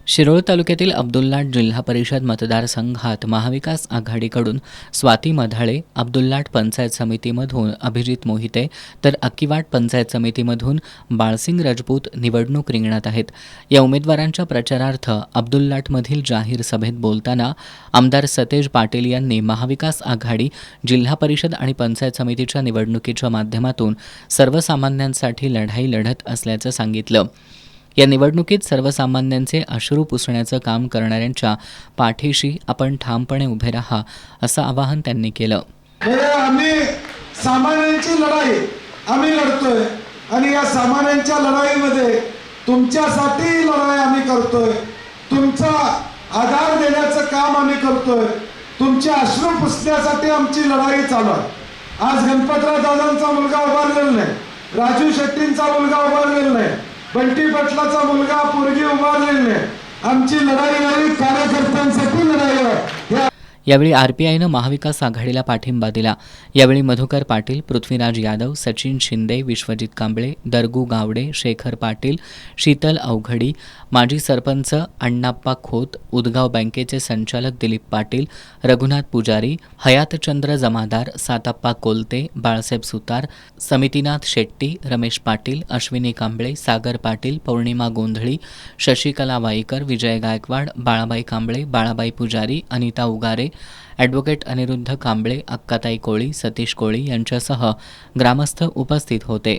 शिरोळ तालुक्यातील अब्दुल्लाट जिल्हा परिषद मतदारसंघात महाविकास आघाडीकडून स्वाती मधाळे, अब्दुल्लाट पंचायत समितीमधून अभिजित मोहिते तर अक्कीवाट पंचायत समितीमधून बाळसिंग राजपूत निवडणूक रिंगणात आहेत. या उमेदवारांच्या प्रचारार्थ अब्दुल्लाटमधील जाहीर सभेत बोलताना आमदार सतेज पाटील यांनी महाविकास आघाडी जिल्हा परिषद आणि पंचायत समितीच्या निवडणुकीच्या माध्यमातून सर्वसामान्यांसाठी लढाई लढत असल्याचं सांगितलं. या निवडणुकीत सर्वसामान्यांचे अश्रू पुसण्याचं काम करणाऱ्यांच्या पाठीशी आपण ठामपणे उभे राहा असं आवाहन त्यांनी केलं. आम्ही सामान्यांची लढाई आम्ही लढतोय आणि या सामान्यांच्या लढाईमध्ये तुमच्यासाठी लढाई आम्ही करतोय. तुमचा आधार देण्याचं काम आम्ही करतोय. तुमचे अश्रू पुसण्यासाठी आमची लढाई चालू आहे. आज गणपतराव दादांचा मुलगा उभारलेला नाही, राजू शेट्टींचा मुलगा उभारलेला नाही, बंटी पाटलाचा मुलगा पोरगी उभारलेली नाही. आमची लढाई नाही, कार्यकर्त्यांसाठी लढाई आहे. यावेळी आरपीआयनं महाविकास आघाडीला पाठिंबा दिला. यावेळी मधुकर पाटील, पृथ्वीराज यादव, सचिन शिंदे, विश्वजित कांबळे, दरगू गावडे, शेखर पाटील, शीतल अवघडी, माजी सरपंच अण्णाप्पा खोत, उदगाव बँकेचे संचालक दिलीप पाटील, रघुनाथ पुजारी, हयातचंद्र जमादार, साताप्पा कोलते, बाळासाहेब सुतार, समितीनाथ शेट्टी, रमेश पाटील, अश्विनी कांबळे, सागर पाटील, पौर्णिमा गोंधळी, शशिकला वाईकर, विजय गायकवाड, बाळाबाई कांबळे, बाळाबाई पुजारी, अनिता उगारे, ॲडव्होकेट अनिरुद्ध कांबळे, अक्काताई कोळी, सतीश कोळी यांच्यासह ग्रामस्थ उपस्थित होते.